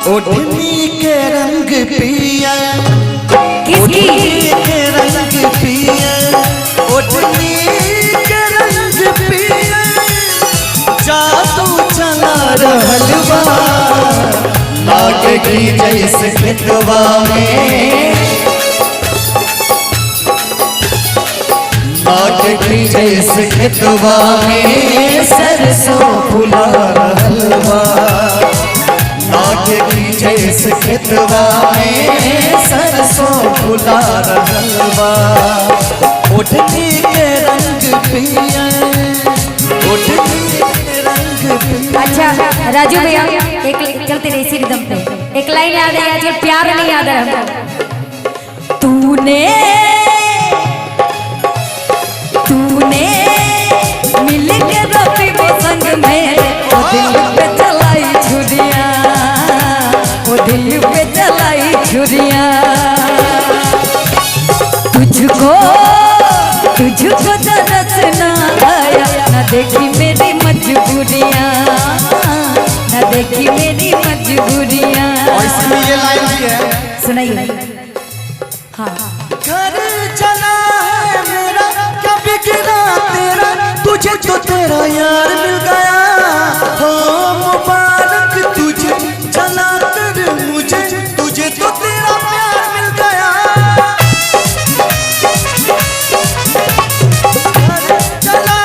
ओढ़नी के रंग पिया, किसकी के रंग पिया, ओढ़नी के रंग पिया, जादू चला रहल बा नाग की जैसे खेतवा में, नाग की जैसे खेतवा में सरसों फुला रहल बा, नाग की जैसे खेतवा में सरसों फुला रहल बा, ओढ़नी के रंग पिया, ओढ़नी के रंग पिया। अच्छा राजू भैया एक चलते रहे इसी रिदम पे एक लाइन याद है, आजकल प्यार नहीं याद है हमको। तूने तूने मिल के रफी वो संग में वो दिल पे चलाई छुरिया, वो दिल पे चलाई छुरिया, तुझको तुझको तरस ना आया, न देखी मेरी मजबूरियां, न देखी मेरी मजबूरियां। और इसमें ये लाइन भी है, सुनाइए। हाँ घर चला है मेरा कभी गिरा तेरा, तुझे तो तेरा यार मिल गया, हो मुबारक तुझे चला कर मुझे, तुझे तो तेरा प्यार मिल गया। घर चला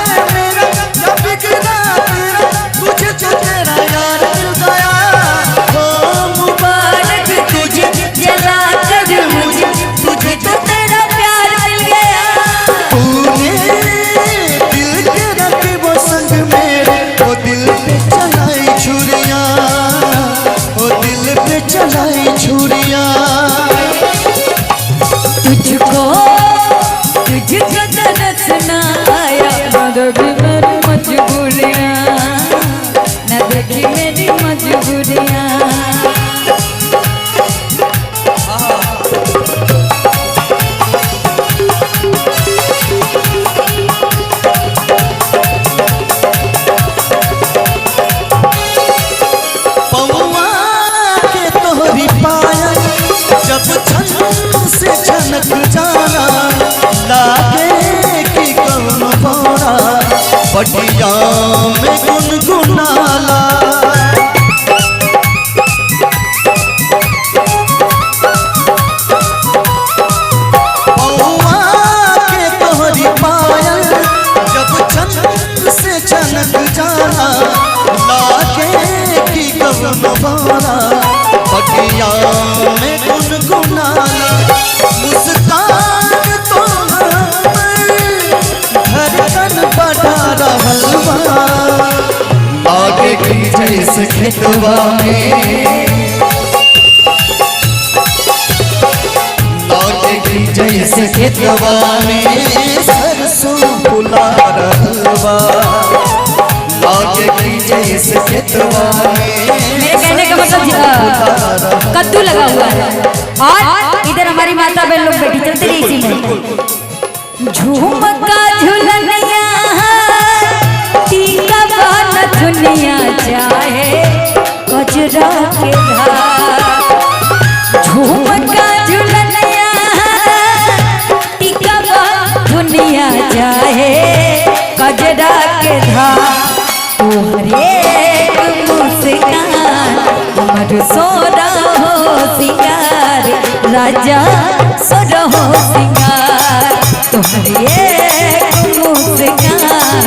है मेरा कभी गिरा तेरा, तुझे तो तेरा यार मिल गया, हो मुबारक तुझे जला कर मुझे, तुझे तो तेरा प्यार मिल गया। तूने दिल के रखे वो संग मेरे, वो दिल पे चलाई छुरियां, वो दिल पे चलाई छुरियां, तुझको तुझको तरस ना आया, न देखी मेरी मजबूरियां, न देखी मेरी मजबूरियां। पौआ के तोहरी पाया जब छन से छनक जाना, लागे कि कौन भौरा बटिया में गुनगुनाला, पौआ के तोहरी पाया जब छन से छनक जाना, लागे कि कौन भौरा बटिया में गुनगुनाला, मुस्कान तो धड़कन बढ़ा रहल बा, आगे की जैसे खेतवा में, आगे की जैसे खेतवा में सरसों फुला रहल बा, आगे की जैसे खेतवा में। मेरे कहने का मतलब कद्दू लगा हुआ है, और इधर हमारी माता बहन लोग बैठी, चलते रही इसी में। झुमका झुलनिया टीका बान दुनिया चाहे गजरा के धार, झुमका झुलनिया टीका बान दुनिया चाहे गजरा के धार, तोहरे मुस्कान हमर सोरा हो सिंगार, राजा सोरा हो सिंगार, तोहरे मुस्कान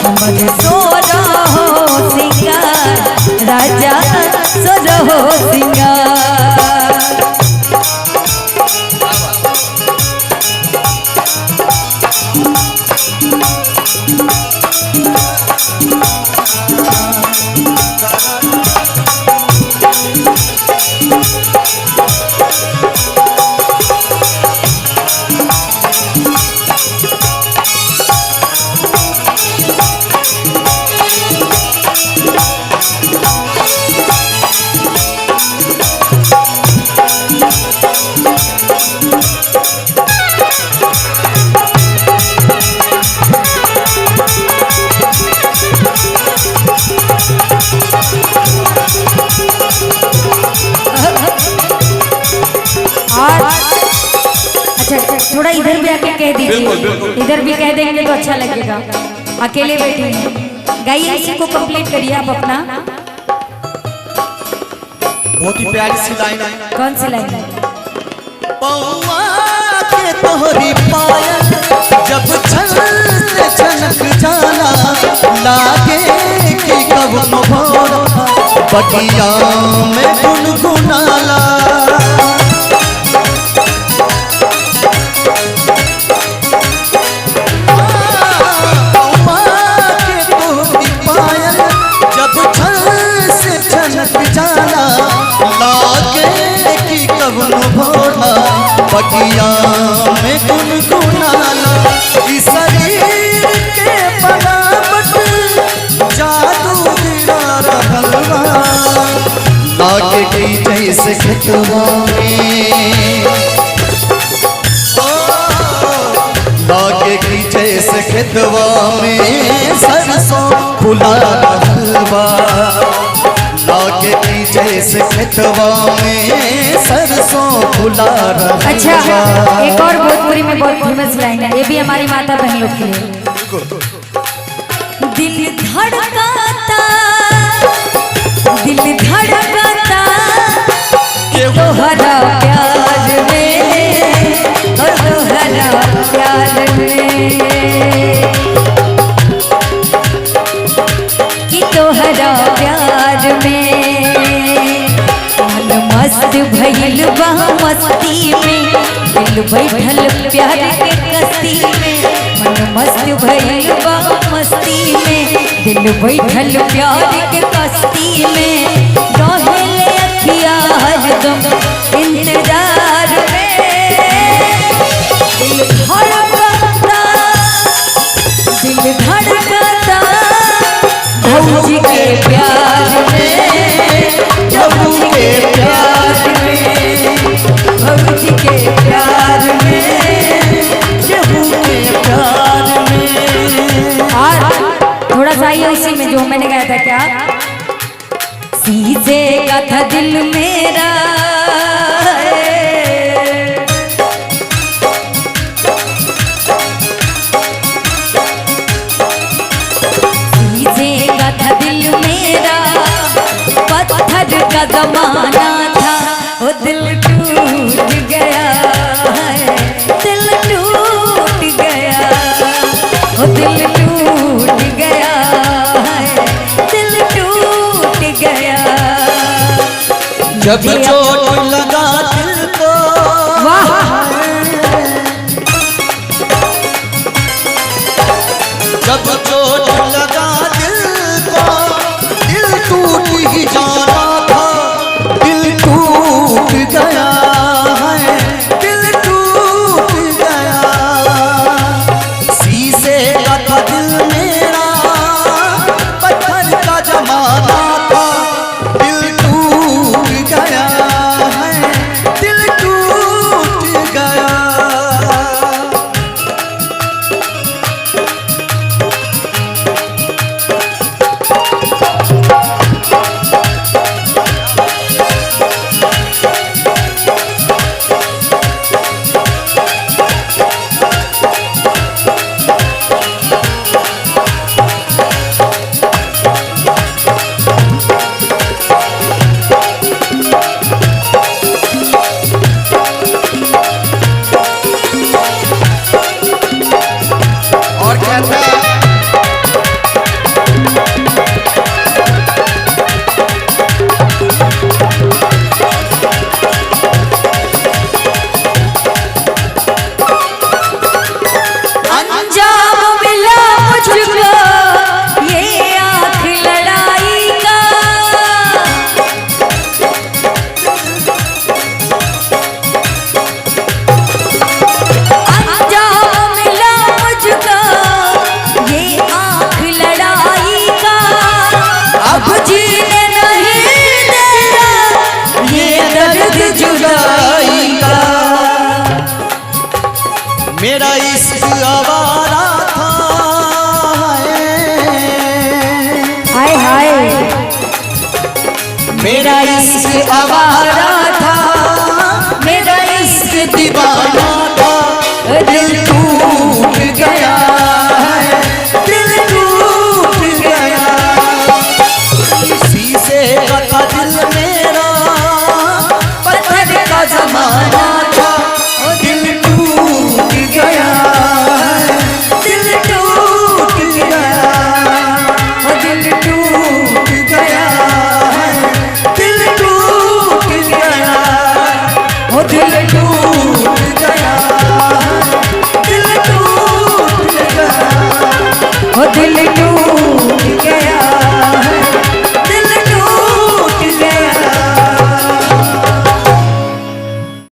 हमर सोरा हो सिंगार, राजा सोरा हो सिंगार। लीजिए, इधर भी कह देंगे तो अच्छा लगेगा। अकेले बैठे हैं, गाइए, इसी को कंप्लीट करिए आप अपना। बहुत ही प्यारी सी लाइन है। कौन सी लाइन है? पौआ के तोहरी पायल जब छल से छनक जाला, लागे कि कब भोर बगिया में गुनगुनाला। बगिया में गुनगुनाला, इस शरीर के बनावट जादू गिरा रहल बा, लागे की जैसे खेतवा में, लागे की जैसे खेतवा में सरसों फुला रहल बा, लागे की जैसे खेतवा में सरसों फुला रहल बा। अच्छा, एक और भोजपुरी में बहुत फेमस लाइन है, ये भी हमारी माता बहन लोग की है। दिल धड़काता, दिल धड़काता तोहरा प्यार में, तोहरा प्यार में, कि तोहरा प्यार में मन मस्त भइल बा मस्ती में, दिल बैठल प्यार के कस्ती में, मन मस्त भइल बा मस्ती में, दिल बैठल प्यार के कस्ती में, रहेले अखिया हरदम इंतजार में, दिल धड़कता, दिल धड़कता भौजी के प्यार में, भौजी के प्यार में, भौजी के प्यार में, केहू के प्यार में। और थोड़ा सा ये उसी में जो मैंने कहा था, क्या शीशे का था दिल मेरा, शीशे का था दिल मेरा, पत्थर का जमाना था, वो दिल टूट गया है, दिल टूट गया, वो दिल टूट गया है, दिल टूट गया। जब चोट लगा दिल को, वाह, जब चोट लगा दिल को, दिल टूट ही जाना था, दिल टूट गया है, दिल टूट गया। शीशे का था दिल मेरा, पत्थर का जमाना था, दिल टूट गया है, दिल टूट गया। और कहता है अंजाम मिला मुझको ये आँख लड़ाई का, अंजाम मिला मुझको ये आँख लड़ाई का, अब जीने नहीं देना ये दर्द जुदाई का। मेरा इश्क आवारा था, हाय हाय, मेरा इश्क आवारा था, मेरा इश्क दीवाना